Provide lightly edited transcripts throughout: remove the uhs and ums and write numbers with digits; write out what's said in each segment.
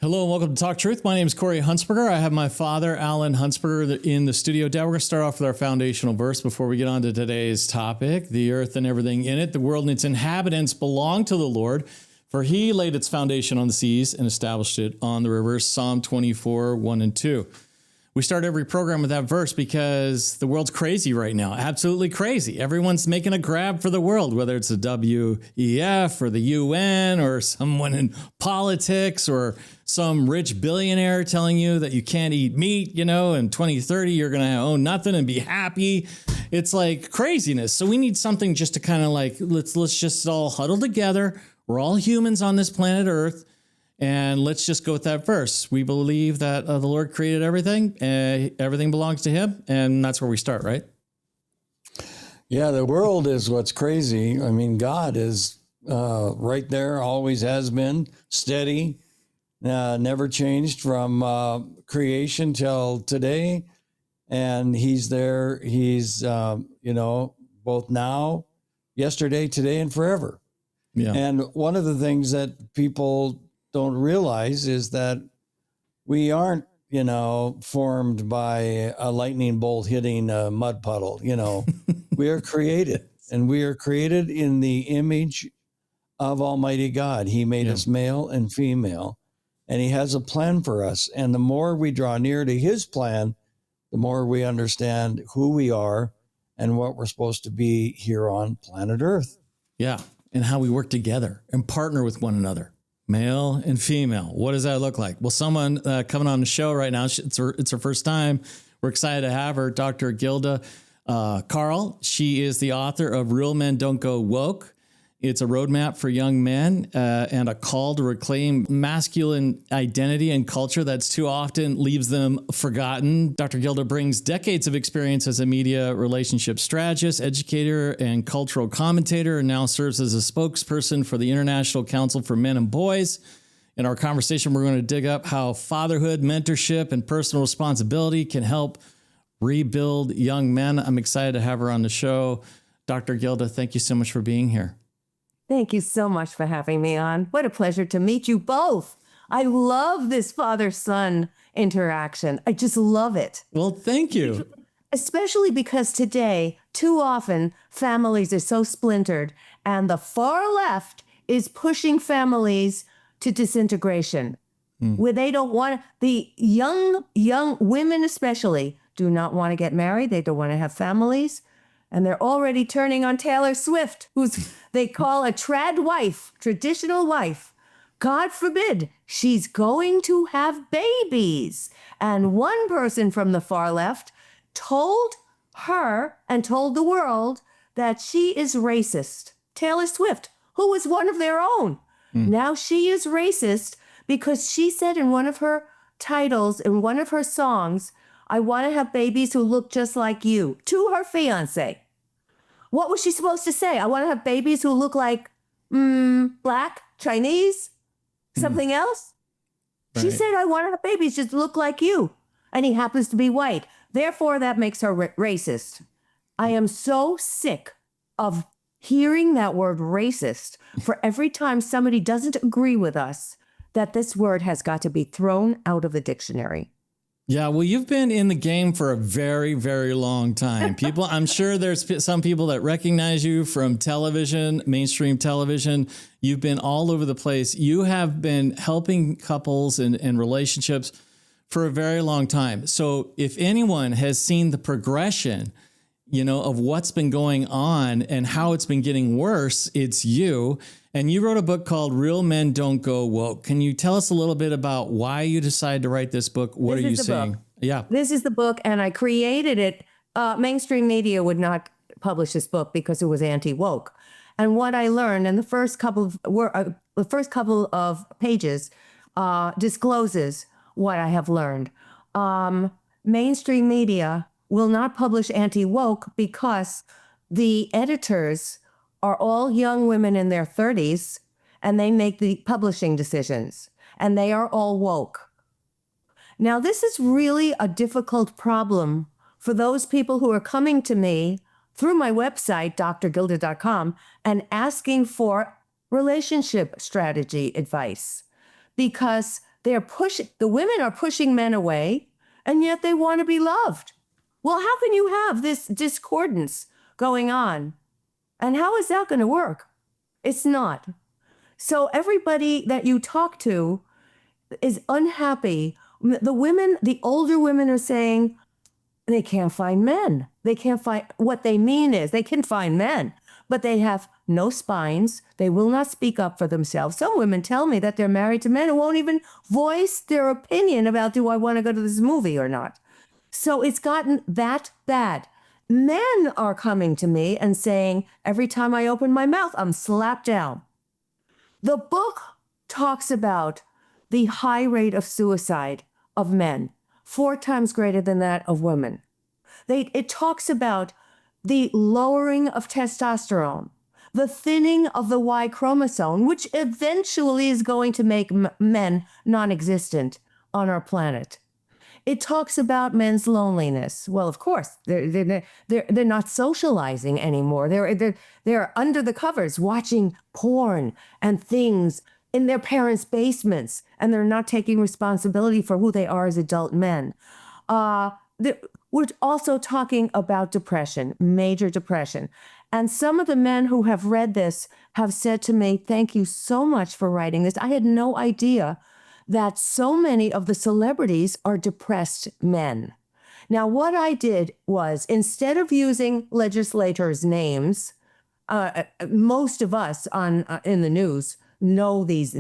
Hello and welcome to Talk Truth. My name is Corey Huntsberger. I have my father, Alan Huntsberger, in the studio. Dad, we're going to start off with our foundational verse before we get on to today's topic. The earth and everything in it, the world and its inhabitants belong to the Lord, for he laid its foundation on the seas and established it on the rivers. Psalm 24, 1 and 2. We start every program with that verse because the world's crazy right now. Absolutely crazy. Everyone's making a grab for the world, whether it's the WEF or the UN or someone in politics or some rich billionaire telling you that you can't eat meat, in 2030, you're going to own nothing and be happy. It's like craziness. So we need something just to kind of like, let's just all huddle together. We're all humans on this planet Earth. And let's just go with that verse. We believe that the Lord created everything. Everything belongs to him. And that's where we start, right? Yeah, the world is what's crazy. I mean, God is right there, always has been, steady, never changed from creation till today. And he's there. He's, both now, yesterday, today, and forever. Yeah. And one of the things that people don't realize is that we aren't, formed by a lightning bolt hitting a mud puddle. We are created, and we are created in the image of Almighty God. He made us male and female, and he has a plan for us. And the more we draw near to his plan, the more we understand who we are and what we're supposed to be here on planet Earth. Yeah. And how we work together and partner with one another. Male and female. What does that look like? Well, someone coming on the show right now, it's her first time. We're excited to have her, Dr. Gilda Carle. She is the author of Real Men Don't Go Woke. It's a roadmap for young men and a call to reclaim masculine identity and culture that's too often leaves them forgotten. Dr. Gilda brings decades of experience as a media relationship strategist, educator, and cultural commentator, and now serves as a spokesperson for the International Council for Men and Boys. In our conversation, we're going to dig up how fatherhood, mentorship, and personal responsibility can help rebuild young men. I'm excited to have her on the show. Dr. Gilda, thank you so much for being here. Thank you so much for having me on. What a pleasure to meet you both. I love this father-son interaction. I just love it. Well, thank you. Especially because today, too often, families are so splintered, and the far left is pushing families to disintegration, where they don't want the young women especially do not want to get married. They don't want to have families. And they're already turning on Taylor Swift, who's they call a trad wife, traditional wife. God forbid she's going to have babies. And one person from the far left told her and told the world that she is racist. Taylor Swift, who is one of their own. Now she is racist because she said in one of her titles, in one of her songs, I want to have babies who look just like you, to her fiance. What was she supposed to say? I want to have babies who look like black, Chinese, something else? Right. She said, I want to have babies just look like you. And he happens to be white. Therefore, that makes her racist. I am so sick of hearing that word racist for every time somebody doesn't agree with us that this word has got to be thrown out of the dictionary. Yeah, well, you've been in the game for a very, very long time. People, I'm sure there's some people that recognize you from television, mainstream television. You've been all over the place. You have been helping couples and relationships for a very long time. So if anyone has seen the progression, of what's been going on and how it's been getting worse, it's you. And you wrote a book called Real Men Don't Go Woke. Can you tell us a little bit about why you decided to write this book? What are you saying? Yeah. This is the book, and I created it. Mainstream media would not publish this book because it was anti-woke. And what I learned in the first couple of pages discloses what I have learned. Mainstream media will not publish anti-woke because the editors are all young women in their 30s, and they make the publishing decisions, and they are all woke. Now, this is really a difficult problem for those people who are coming to me through my website, drgilda.com, and asking for relationship strategy advice, because the women are pushing men away, and yet they want to be loved. Well, how can you have this discordance going on? And how is that going to work? It's not. So everybody that you talk to is unhappy. The older women are saying they can't find men. They can't find, what they mean is they can find men, but they have no spines. They will not speak up for themselves. Some women tell me that they're married to men who won't even voice their opinion about, do I want to go to this movie or not? So it's gotten that bad. Men are coming to me and saying, every time I open my mouth, I'm slapped down. The book talks about the high rate of suicide of men, 4 times greater than that of women. It talks about the lowering of testosterone, the thinning of the Y chromosome, which eventually is going to make men non-existent on our planet. It talks about men's loneliness. Well, of course, they're not socializing anymore. They're under the covers watching porn and things in their parents' basements, and they're not taking responsibility for who they are as adult men. We're also talking about depression, major depression. And some of the men who have read this have said to me, thank you so much for writing this. I had no idea that so many of the celebrities are depressed men. Now, what I did was, instead of using legislators' names, most of us in the news know these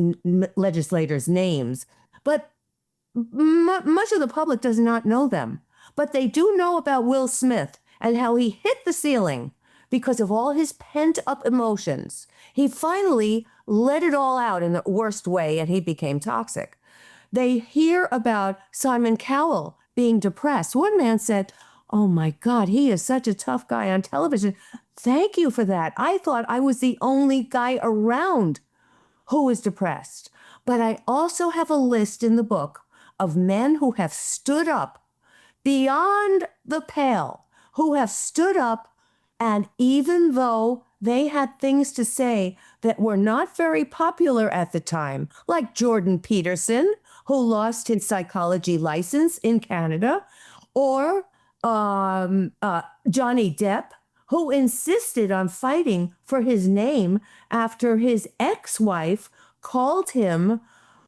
legislators' names, but much of the public does not know them. But they do know about Will Smith and how he hit the ceiling because of all his pent-up emotions. He finally let it all out in the worst way, and he became toxic. They hear about Simon Cowell being depressed. One man said, oh my God, he is such a tough guy on television. Thank you for that. I thought I was the only guy around who is depressed. But I also have a list in the book of men who have stood up beyond the pale, who have stood up, and even though they had things to say that were not very popular at the time, like Jordan Peterson, who lost his psychology license in Canada, or Johnny Depp, who insisted on fighting for his name after his ex-wife called him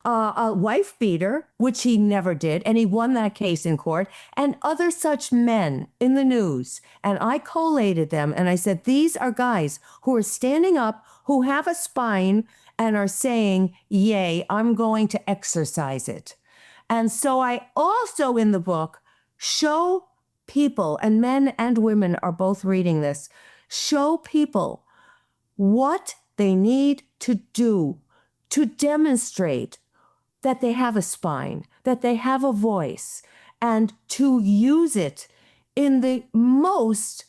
a wife beater, which he never did, and he won that case in court, and other such men in the news. And I collated them, and I said, these are guys who are standing up, who have a spine, and are saying, yay, I'm going to exercise it. And so I also, in the book, show people, and men and women are both reading this, show people what they need to do to demonstrate that they have a spine, that they have a voice, and to use it in the most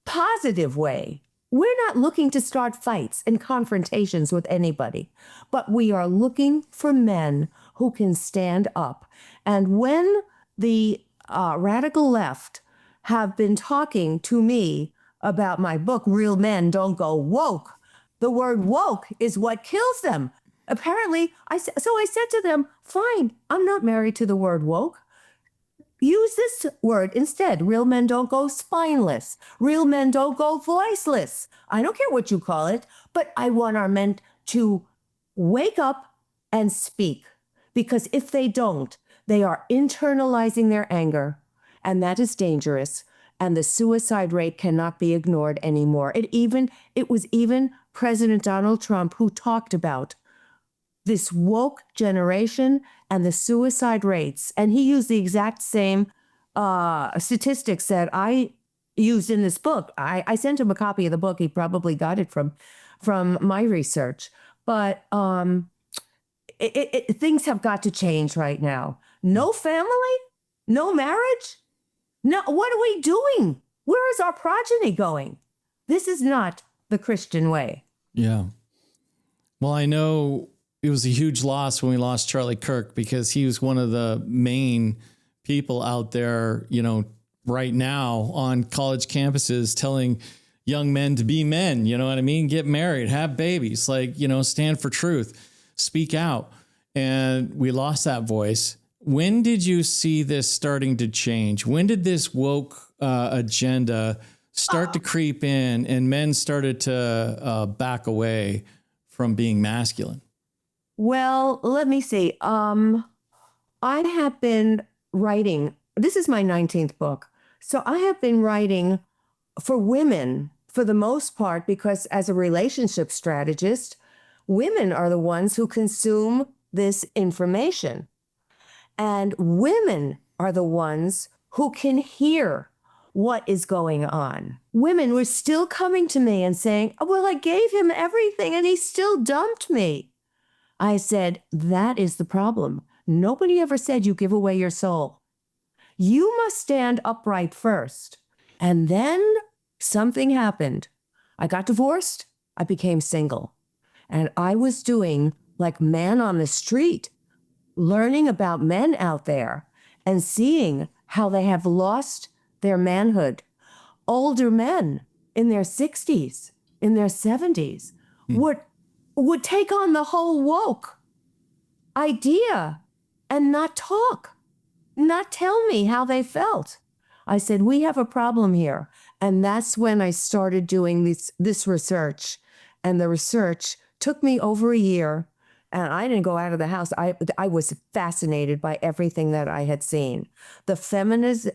positive way. We're not looking to start fights and confrontations with anybody, but we are looking for men who can stand up. And when the radical left have been talking to me about my book, Real Men Don't Go Woke, the word woke is what kills them. Apparently, so I said to them, fine, I'm not married to the word woke. Use this word instead. Real men don't go spineless. Real men don't go voiceless. I don't care what you call it, but I want our men to wake up and speak. Because if they don't, they are internalizing their anger, and that is dangerous. And the suicide rate cannot be ignored anymore. It was even President Donald Trump who talked about this woke generation and the suicide rates. And he used the exact same statistics that I used in this book. I sent him a copy of the book. He probably got it from my research. But things have got to change right now. No family? No marriage? No, what are we doing? Where is our progeny going? This is not the Christian way. Yeah. Well, I know it was a huge loss when we lost Charlie Kirk, because he was one of the main people out there, right now on college campuses telling young men to be men, you know what I mean? Get married, have babies, stand for truth, speak out. and we lost that voice. When did you see this starting to change? When did this woke agenda start to creep in and men started to back away from being masculine? Well, let me see. I have been writing, this is my 19th book. So I have been writing for women for the most part, because as a relationship strategist, women are the ones who consume this information. And women are the ones who can hear what is going on. Women were still coming to me and saying, well, I gave him everything and he still dumped me. I said, that is the problem. Nobody ever said you give away your soul. You must stand upright first. And then something happened. I got divorced. I became single. And I was doing like man on the street, learning about men out there and seeing how they have lost their manhood. Older men in their 60s, in their 70s, would take on the whole woke idea and not talk, not tell me how they felt. I said, we have a problem here. And that's when I started doing this research. And the research took me over a year. And I didn't go out of the house. I was fascinated by everything that I had seen. The feminism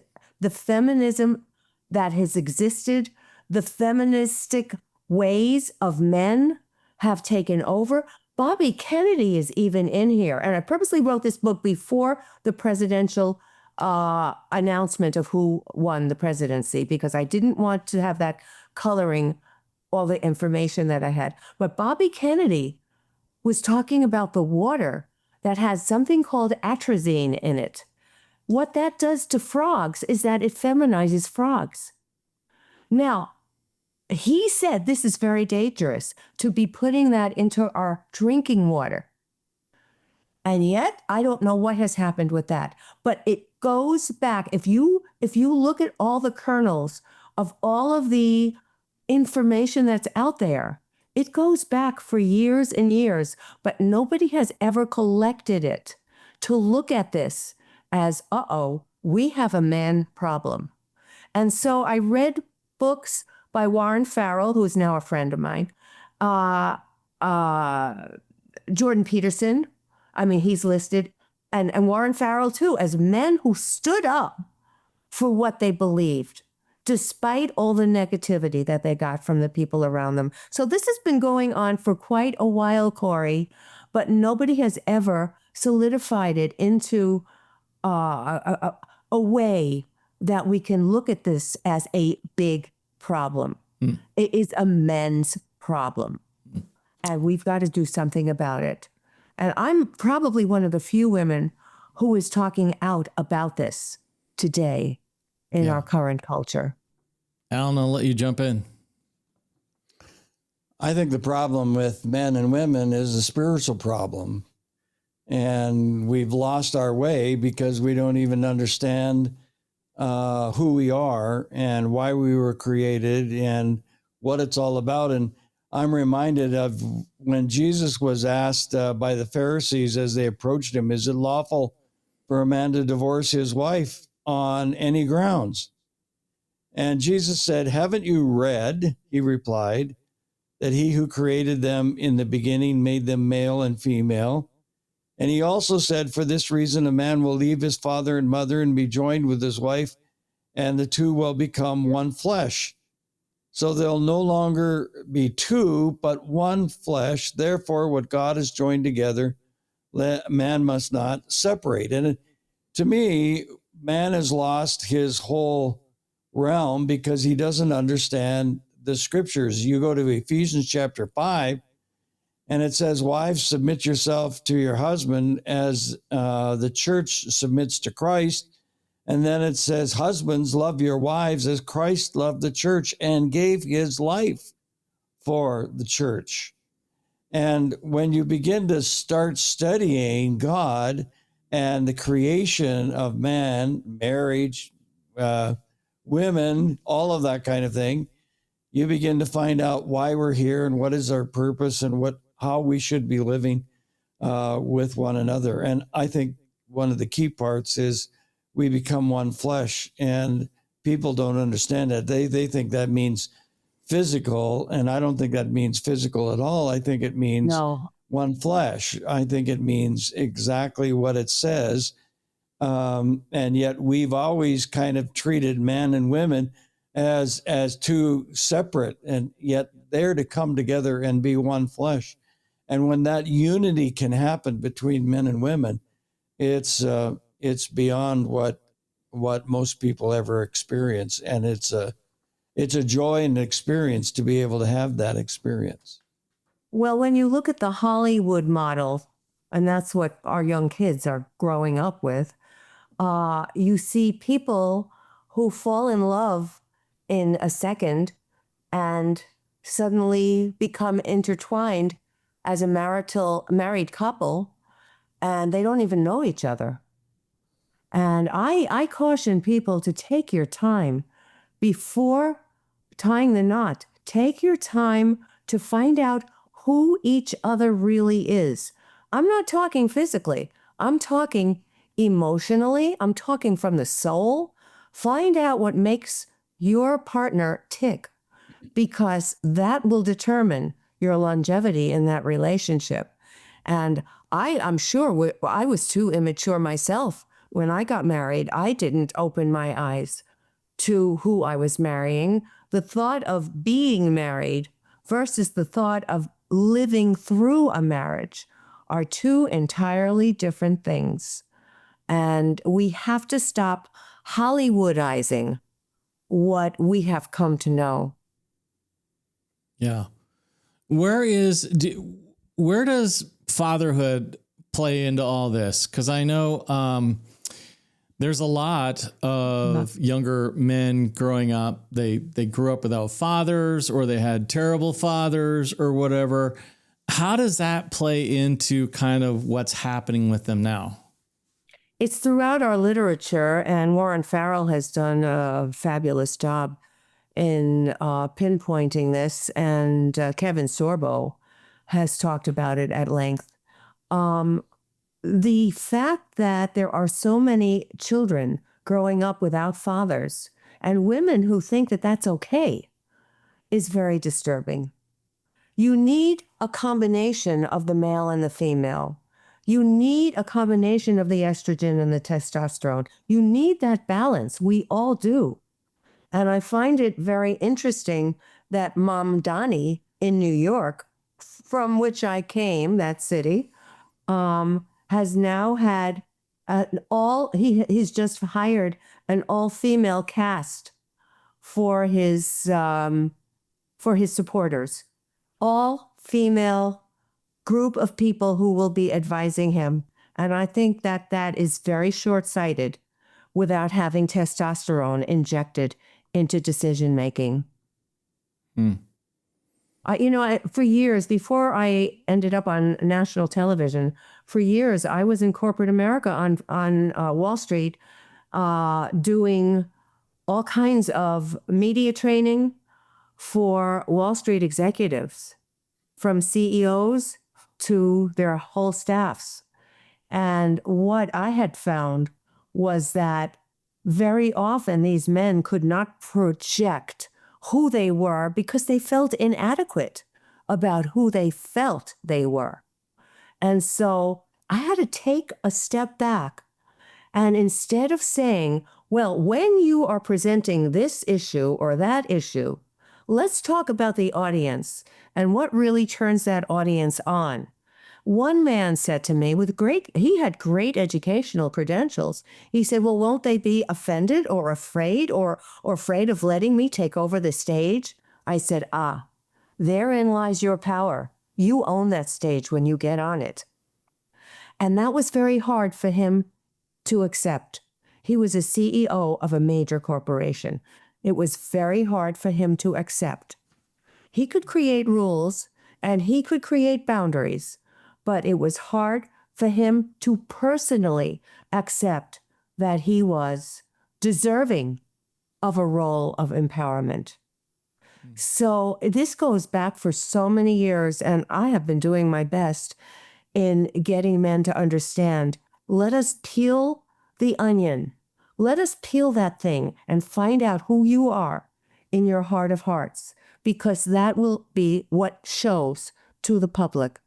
that has existed, the feministic ways of men have taken over. Bobby Kennedy is even in here. And I purposely wrote this book before the presidential announcement of who won the presidency, because I didn't want to have that coloring all the information that I had. But Bobby Kennedy was talking about the water that has something called atrazine in it. What that does to frogs is that it feminizes frogs. Now, he said this is very dangerous to be putting that into our drinking water. And yet, I don't know what has happened with that. But it goes back. If you look at all the kernels of all of the information that's out there, it goes back for years and years, but nobody has ever collected it to look at this as, we have a man problem. And so I read books by Warren Farrell, who is now a friend of mine, Jordan Peterson. I mean, he's listed, and Warren Farrell too, as men who stood up for what they believed, despite all the negativity that they got from the people around them. So this has been going on for quite a while, Corey, but nobody has ever solidified it into a way that we can look at this as a big problem. It is a men's problem, and we've got to do something about it. And I'm probably one of the few women who is talking out about this today in our current culture. Alan, I'll let you jump in. I think the problem with men and women is a spiritual problem. And we've lost our way because we don't even understand who we are and why we were created and what it's all about. And I'm reminded of when Jesus was asked by the Pharisees as they approached him, is it lawful for a man to divorce his wife on any grounds? And Jesus said, haven't you read, he replied, that he who created them in the beginning made them male and female? And he also said, for this reason, a man will leave his father and mother and be joined with his wife, and the two will become one flesh. So they'll no longer be two, but one flesh. Therefore, what God has joined together, man must not separate. And to me, man has lost his whole realm because he doesn't understand the scriptures. You go to Ephesians chapter 5, and it says, wives, submit yourself to your husband as the church submits to Christ. And then it says, husbands, love your wives as Christ loved the church and gave his life for the church. And when you begin to start studying God and the creation of man, marriage, women, all of that kind of thing, you begin to find out why we're here and what is our purpose and how we should be living. with one another. And I think one of the key parts is we become one flesh, and people don't understand that. They think that means physical, and I don't think that means physical at all. I think it means No. one flesh. I think it means exactly what it says. And yet we've always kind of treated men and women as two separate, and yet they're to come together and be one flesh. And when that unity can happen between men and women, it's beyond what most people ever experience, and it's a joy and experience to be able to have that experience. Well, when you look at the Hollywood model, and that's what our young kids are growing up with, you see people who fall in love in a second and suddenly become intertwined as a married couple, and they don't even know each other. And I caution people to take your time before tying the knot. Take your time to find out who each other really is. I'm not talking physically. I'm talking emotionally. I'm talking from the soul. Find out what makes your partner tick, because that will determine your longevity in that relationship. And I'm sure I was too immature myself. When I got married, I didn't open my eyes to who I was marrying. The thought of being married versus the thought of living through a marriage are two entirely different things. And we have to stop Hollywoodizing what we have come to know. Yeah. Where does fatherhood play into all this? Because I know there's a lot of younger men growing up. They grew up without fathers, or they had terrible fathers or whatever. How does that play into kind of what's happening with them now? It's throughout our literature, and Warren Farrell has done a fabulous job in pinpointing this, and Kevin Sorbo has talked about it at length. The fact that there are so many children growing up without fathers, and women who think that that's okay, is very disturbing. You need a combination of the male and the female. You need a combination of the estrogen and the testosterone. You need that balance. We all do. And I find it very interesting that Mom Donnie in New York, from which I came, that city, has now had he's just hired an all-female cast for his supporters. All female group of people who will be advising him. And I think that that is very short-sighted without having testosterone injected into decision-making. For years, before I ended up on national television, for years, I was in corporate America on Wall Street doing all kinds of media training for Wall Street executives, from CEOs to their whole staffs. And what I had found was that very often these men could not project who they were because they felt inadequate about who they felt they were. And so I had to take a step back, and instead of saying, well, when you are presenting this issue or that issue, let's talk about the audience and what really turns that audience on. One man said to me he had great educational credentials. He said, well, won't they be offended or afraid or afraid of letting me take over the stage? I said, therein lies your power. You own that stage when you get on it. And that was very hard for him to accept. He was a CEO of a major corporation. It was very hard for him to accept. He could create rules and he could create boundaries, but it was hard for him to personally accept that he was deserving of a role of empowerment. So this goes back for so many years, and I have been doing my best in getting men to understand. Let us peel the onion. Let us peel that thing and find out who you are in your heart of hearts, because that will be what shows to the public.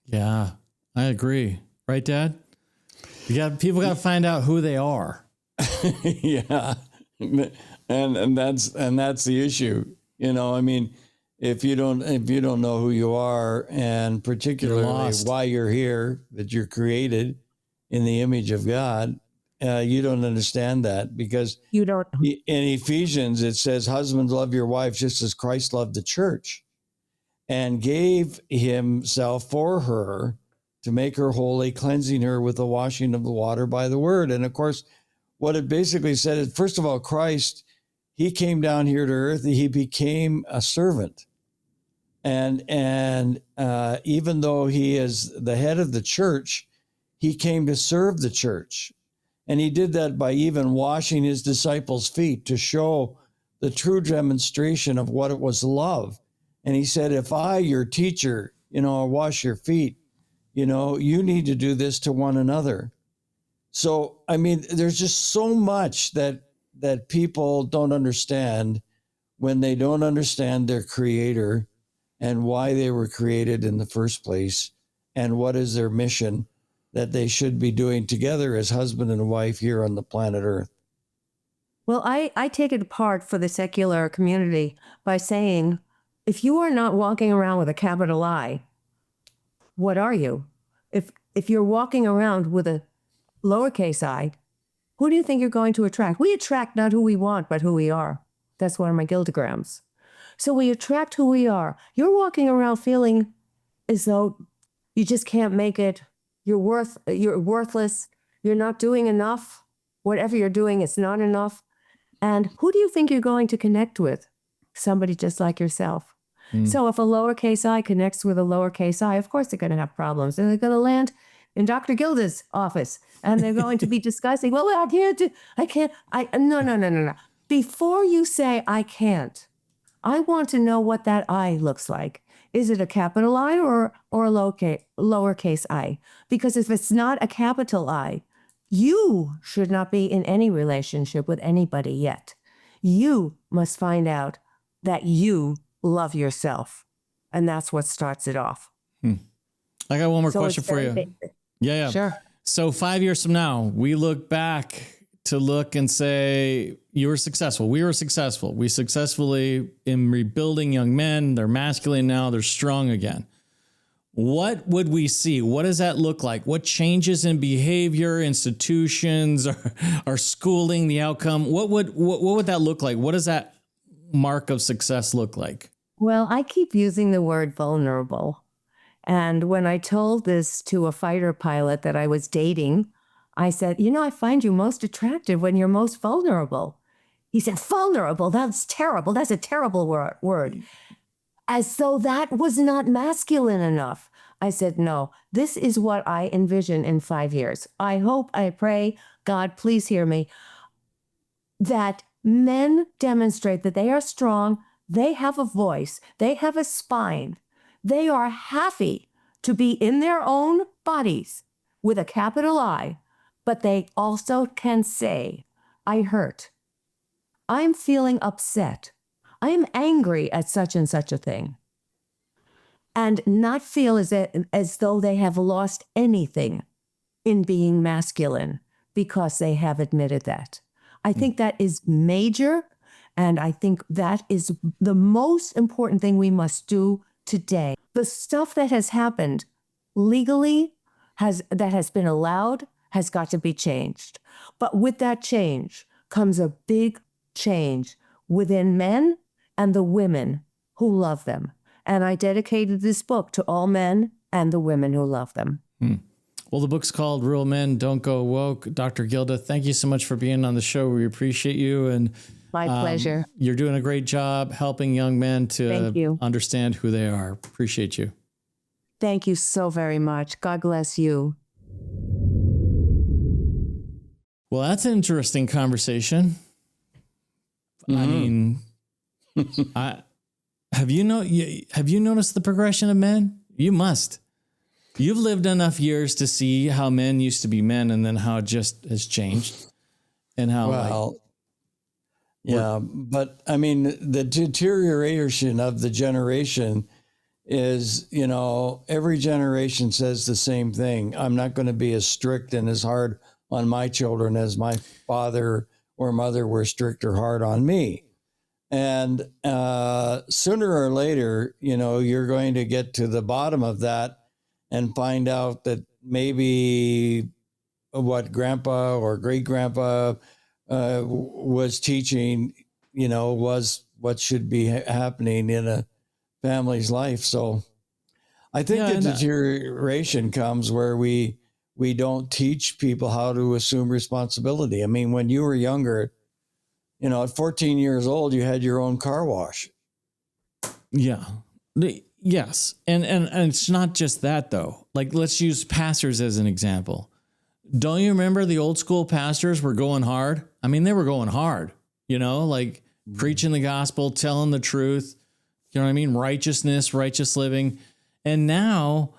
Yeah, I agree. Right, Dad? People got to find out who they are. Yeah. And that's the issue. You know, I mean, if you don't know who you are, and particularly why you're here, that you're created in the image of God, you don't understand that, because You don't. in Ephesians it says, husbands, love your wives just as Christ loved the church and gave himself for her to make her holy, cleansing her with the washing of the water by the word. And of course, what it basically said is, first of all, Christ, he came down here to earth. He became a servant. And even though he is the head of the church, he came to serve the church. And he did that by even washing his disciples' feet to show the true demonstration of what it was love. And he said, if I, your teacher, wash your feet, you need to do this to one another. So, I mean, there's just so much that people don't understand when they don't understand their creator and why they were created in the first place, and what is their mission that they should be doing together as husband and wife here on the planet Earth. Well, I take it apart for the secular community by saying, if you are not walking around with a capital I, what are you? If you're walking around with a lowercase I, who do you think you're going to attract? We attract not who we want, but who we are. That's one of my Gildagrams. So we attract who we are. You're walking around feeling as though you just can't make it. You're worthless. You're not doing enough. Whatever you're doing, it's not enough. And who do you think you're going to connect with? Somebody just like yourself. So if a lowercase I connects with a lowercase I, of course they're going to have problems. And they're going to land in Dr. Gilda's office. And they're going to be discussing, well, no. Before you say I can't, I want to know what that I looks like. Is it a capital I or a lowercase I? Because if it's not a capital I, you should not be in any relationship with anybody yet. You must find out that you love yourself. And that's what starts it off. I got one more question for you. Basic. Yeah. Sure. So 5 years from now, we look back to look and say, you were successful. We were successful. We successfully in rebuilding young men. They're masculine now. They're strong again. What would we see? What does that look like? What changes in behavior, institutions, our schooling, the outcome? What would that look like? What does that mark of success look like? Well, I keep using the word vulnerable. And when I told this to a fighter pilot that I was dating, I said, I find you most attractive when you're most vulnerable. He said, vulnerable? That's terrible. That's a terrible word. As though that was not masculine enough. I said, no, this is what I envision in 5 years. I hope, I pray, God, please hear me, that men demonstrate that they are strong, they have a voice, they have a spine, they are happy to be in their own bodies with a capital I, but they also can say, I hurt. I'm feeling upset. I am angry at such and such a thing. And not feel as though they have lost anything in being masculine because they have admitted that. I think that is major, and I think that is the most important thing we must do today. The stuff that has happened legally, that has been allowed, has got to be changed. But with that change comes a big change within men and the women who love them. And I dedicated this book to all men and the women who love them. Well, the book's called Real Men Don't Go Woke. Dr. Gilda, thank you so much for being on the show. We appreciate you. And my pleasure. You're doing a great job helping young men to understand who they are. Appreciate you. Thank you so very much. God bless you. Well, that's an interesting conversation. I mean, have you noticed the progression of men? You must. You've lived enough years to see how men used to be men and then how it just has changed and how, Well, yeah, but I mean, the deterioration of the generation is, every generation says the same thing. I'm not going to be as strict and as hard on my children as my father or mother were strict or hard on me. And sooner or later, you're going to get to the bottom of that and find out that maybe what grandpa or great grandpa was teaching, was what should be happening in a family's life. So I think the deterioration comes where we don't teach people how to assume responsibility. I mean, when you were younger, at 14 years old, you had your own car wash. Yeah. Yes. And it's not just that though. Like, let's use pastors as an example. Don't you remember the old school pastors were going hard? I mean, they were going hard, like preaching the gospel, telling the truth, you know what I mean? Righteousness, righteous living. And now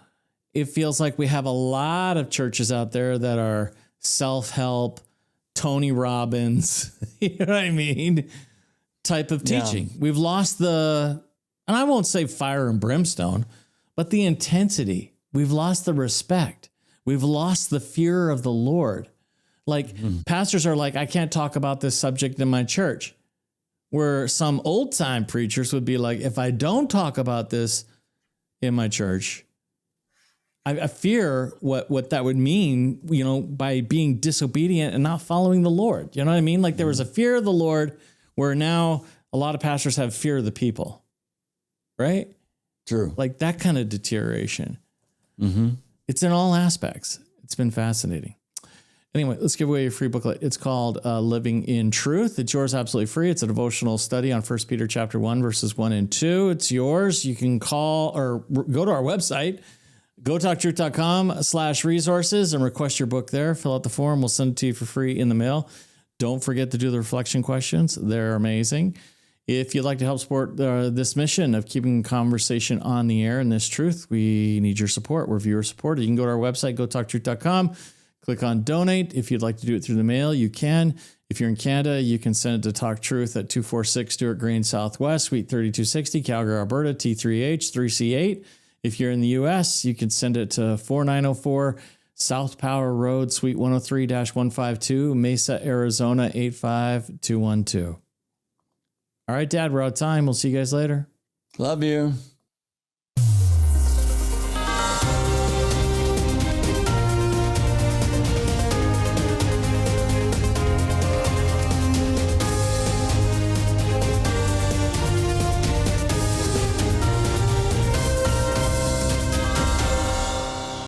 it feels like we have a lot of churches out there that are self-help, Tony Robbins, you know what I mean? Type of teaching. Yeah. We've lost and I won't say fire and brimstone, but the intensity. We've lost the respect. We've lost the fear of the Lord. Like pastors are like, I can't talk about this subject in my church. Where some old time preachers would be like, if I don't talk about this in my church, I fear what that would mean, by being disobedient and not following the Lord. You know what I mean? Like there was a fear of the Lord where now a lot of pastors have fear of the people, right? True. Like that kind of deterioration. Mm-hmm. It's in all aspects. It's been fascinating. Anyway, let's give away a free booklet. It's called Living in Truth. It's yours absolutely free. It's a devotional study on 1 Peter chapter 1, verses 1 and 2. It's yours. You can call or go to our website, gotalktruth.com/resources and request your book there. Fill out the form. We'll send it to you for free in the mail. Don't forget to do the reflection questions. They're amazing. If you'd like to help support this mission of keeping conversation on the air and this truth, we need your support. We're viewer supported. You can go to our website, gotalktruth.com. Click on donate. If you'd like to do it through the mail, you can. If you're in Canada, you can send it to Talk Truth at 246 Stuart Green Southwest, Suite 3260, Calgary, Alberta, T3H 3C8. If you're in the U.S., you can send it to 4904 South Power Road, Suite 103-152, Mesa, Arizona 85212. All right, Dad, we're out of time. We'll see you guys later. Love you.